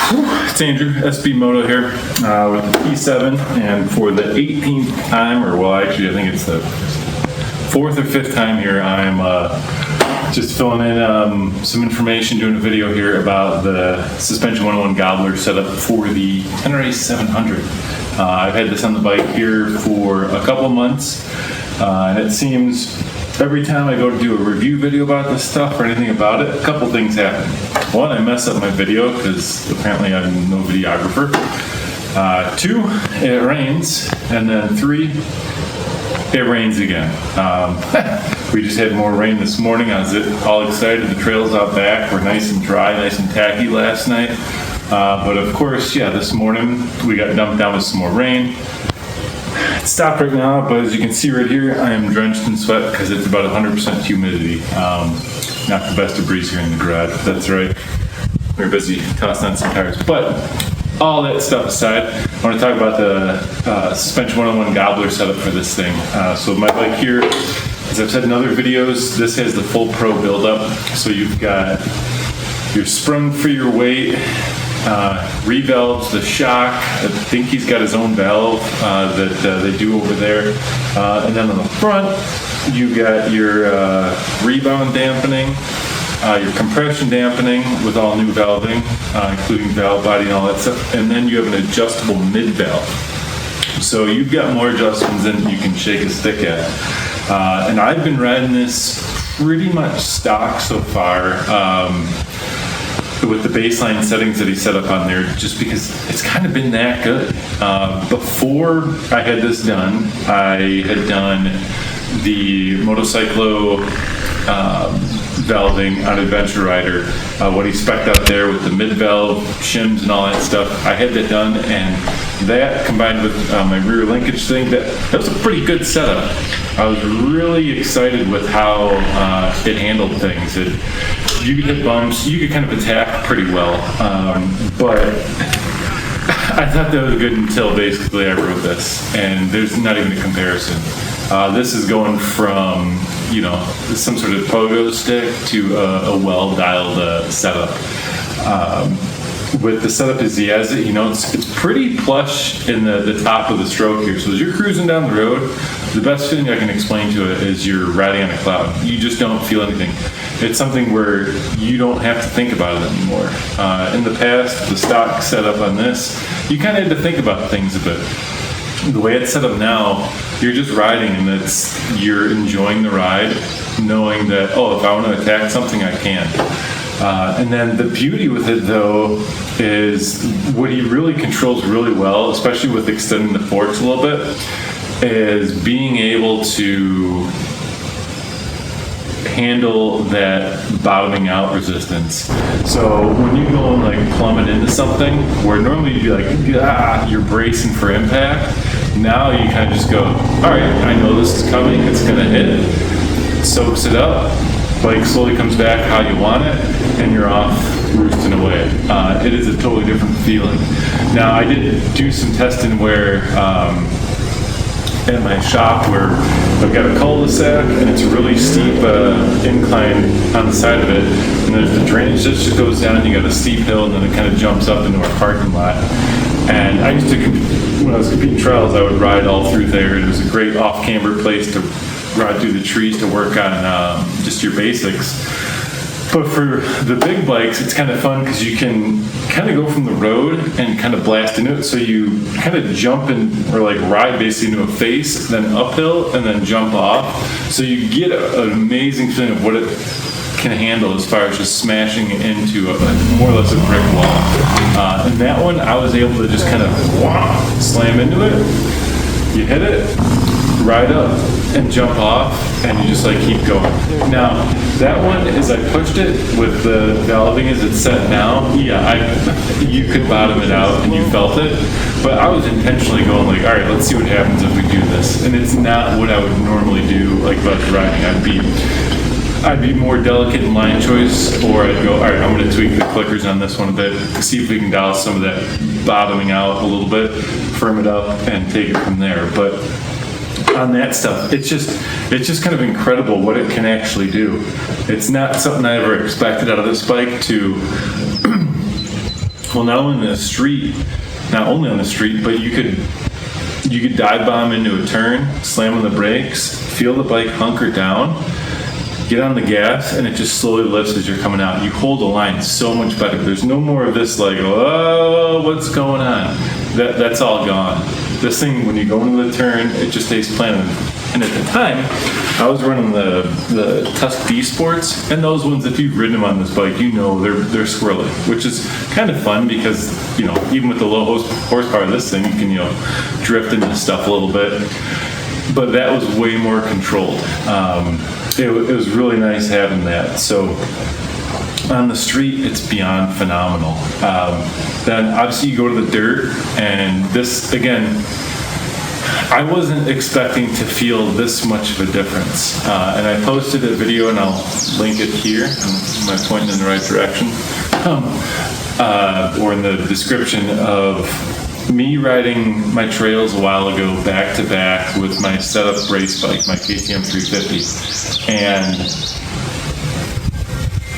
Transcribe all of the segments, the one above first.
It's Andrew, SB Moto here with the P7, and for the 18th time, or well, actually I think it's the 4th or 5th time here, I'm just filling in some information, doing a video here about the Suspension101 Gobbler setup for the Tenere 700. I've had this on the bike here for a couple months, and it seems every time I go to do a review video about this stuff or anything about it, a couple things happen. One, I mess up my video because apparently I'm no videographer. 2, it rains. And then 3, it rains again. We just had more rain this morning. I was all excited. The trails out back were nice and dry, nice and tacky last night. But of course, yeah, this morning we got dumped down with some more rain. It stopped right now, but as you can see right here, I am drenched in sweat because it's about 100% humidity. Not the best of breeze here in the garage, but that's right. We're busy tossing on some tires. But all that stuff aside, I want to talk about the Suspension101 Gobbler setup for this thing. So my bike here, as I've said in other videos, this has the full Pro buildup. So you've got your sprung for your weight, revalves, the shock. I think he's got his own valve that they do over there. And then on the front, you got your rebound dampening, your compression dampening with all new valving, including valve body and all that stuff. And then you have an adjustable mid valve. So you've got more adjustments than you can shake a stick at. And I've been riding this pretty much stock so far. With the baseline settings that he set up on there, just because it's kind of been that good. Before I had this done, I had done the Motocyclo valving on Adventure Rider, what he spec'd out there with the mid-valve shims and all that stuff. I had that done, and that combined with my rear linkage thing, that was a pretty good setup. I was really excited with how it handled things. You could hit bumps, you could kind of attack pretty well, but I thought that was good until basically I rode this, and there's not even a comparison. This is going from, some sort of pogo stick to a well-dialed setup. With the setup as he has it, it's pretty plush in the top of the stroke here. So as you're cruising down the road, the best feeling I can explain to it is you're riding on a cloud. You just don't feel anything. It's something where you don't have to think about it anymore. In the past, the stock setup on this, you kind of had to think about things a bit. The way it's set up now, you're just riding and you're enjoying the ride, knowing that, if I want to attack something, I can. And then the beauty with it, though, is what he really controls really well, especially with extending the forks a little bit, is being able to handle that bottoming out resistance. So when you go and plummet into something where normally you'd be like, you're bracing for impact, now you kind of just go, all right, I know this is coming, it's gonna hit, soaks it up, bike slowly comes back how you want it, and you're off roosting away. It is a totally different feeling. Now I did do some testing where at my shop where I've got a cul-de-sac and it's a really steep incline on the side of it, and there's the drainage that just goes down, and you got a steep hill, and then it kind of jumps up into our parking lot. And I used to, when I was competing trials, I would ride all through there. It was a great off-camber place to ride through the trees to work on just your basics. But for the big bikes, it's kind of fun because you can kind of go from the road and kind of blast into it. So you kind of jump in, or ride basically into a face, then uphill, and then jump off. So you get an amazing feeling of what it can handle as far as just smashing into more or less a brick wall. And that one, I was able to just kind of slam into it. You hit it, ride up, and jump off, and you just keep going. Now, that one, as I pushed it with the valving as it's set now, you could bottom it out and you felt it, but I was intentionally going all right, let's see what happens if we do this. And it's not what I would normally do bike riding. I'd be more delicate in line choice, or I'd go, all right, I'm going to tweak the clickers on this one a bit, see if we can dial some of that bottoming out a little bit, firm it up, and take it from there. But on that stuff, it's just kind of incredible what it can actually do. It's not something I ever expected out of this bike to Well, not only on the street, but you could dive bomb into a turn, slam on the brakes, feel the bike hunker down, get on the gas, and it just slowly lifts as you're coming out. You hold the line so much better. There's no more of this like, oh, what's going on? That's all gone. This thing, when you go into the turn, it just stays planted. And at the time, I was running the Tusk D Sports, and those ones, if you've ridden them on this bike, you know they're squirrely, which is kind of fun because, even with the low horsepower of this thing, you can, drift into stuff a little bit. But that was way more controlled. It was really nice having that. So on the street, it's beyond phenomenal. Then obviously you go to the dirt, and this, again, I wasn't expecting to feel this much of a difference. And I posted a video, and I'll link it here. Am I pointing in the right direction? Or in the description of me riding my trails a while ago back to back with my setup race bike, my KTM 350. And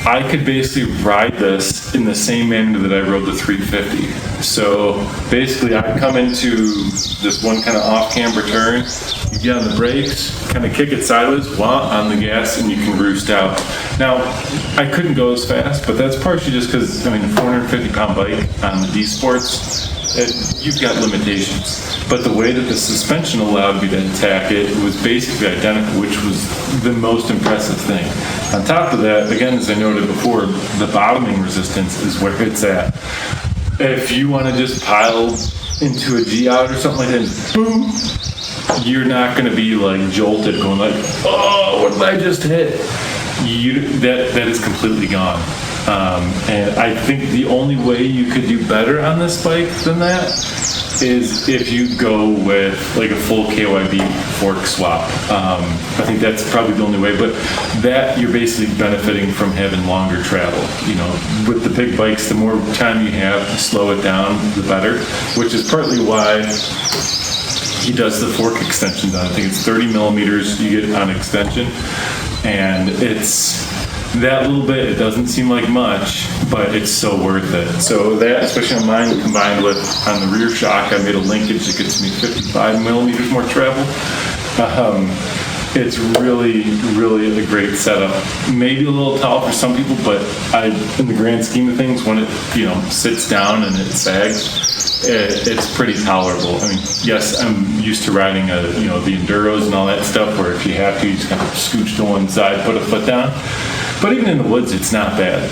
I could basically ride this in the same manner that I rode the 350. So basically I'd come into this one kind of off-camber turn, you get on the brakes, kind of kick it sideways, on the gas, and you can roost out. Now, I couldn't go as fast, but that's partially just because, a 450-pound bike on the D Sports, you've got limitations. But the way that the suspension allowed me to attack it was basically identical, which was the most impressive thing. On top of that, again, as I noted before, the bottoming resistance is where it's at. If you want to just pile into a G-out or something like that, boom, you're not going to be like jolted, going like, oh, what did I just hit? That is completely gone. And I think the only way you could do better on this bike than that is if you go with like a full KYB fork swap. I think that's probably the only way, but that you're basically benefiting from having longer travel. With the big bikes, the more time you have to slow it down, the better, which is partly why he does the fork extensions on. I think it's 30 millimeters you get on extension, and it's that little bit. It doesn't seem like much, but it's so worth it. So that, especially on mine, combined with on the rear shock, I made a linkage that gets me 55 millimeters more travel. It's really, really a great setup. Maybe a little tall for some people, but in the grand scheme of things, when it sits down and it sags, it's pretty tolerable. Yes, I'm used to riding the enduros and all that stuff, where if you have to, you just kind of scooch to one side, put a foot down. But even in the woods, it's not bad.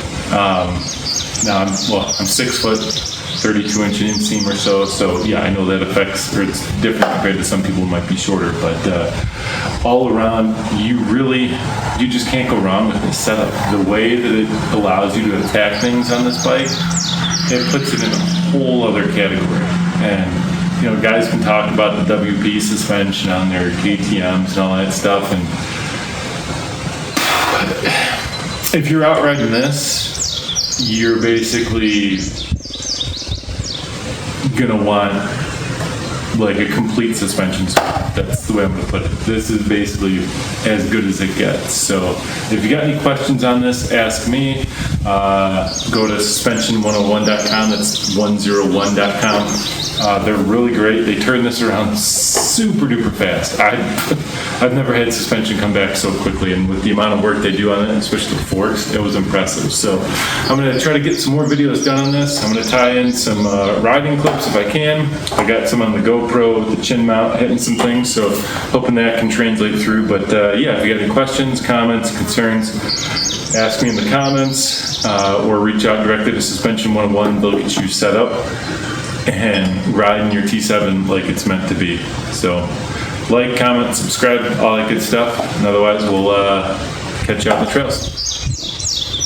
Now I'm 6 foot, 32-inch inseam or so. So yeah, I know that affects, or it's different compared to some people who might be shorter. But all around, you just can't go wrong with this setup. The way that it allows you to attack things on this bike, it puts it in a whole other category. And guys can talk about the WP suspension on their KTMs and all that stuff, and if you're out riding this, you're basically gonna want like a complete suspension swap. That's the way I'm gonna put it. This is basically as good as it gets. So if you got any questions on this, ask me. Go to suspension101.com. That's 101.com. They're really great. They turn this around super duper fast. I've never had suspension come back so quickly, and with the amount of work they do on it, especially the forks, it was impressive. So I'm going to try to get some more videos done on this. I'm going to tie in some riding clips if I can. I got some on the GoPro with the chin mount hitting some things, so hoping that can translate through. But yeah, if you got any questions, comments, concerns, ask me in the comments, or reach out directly to Suspension101. They'll get you set up and riding your T7 like it's meant to be. So like, comment, subscribe, all that good stuff. And otherwise, we'll catch you out on the trails.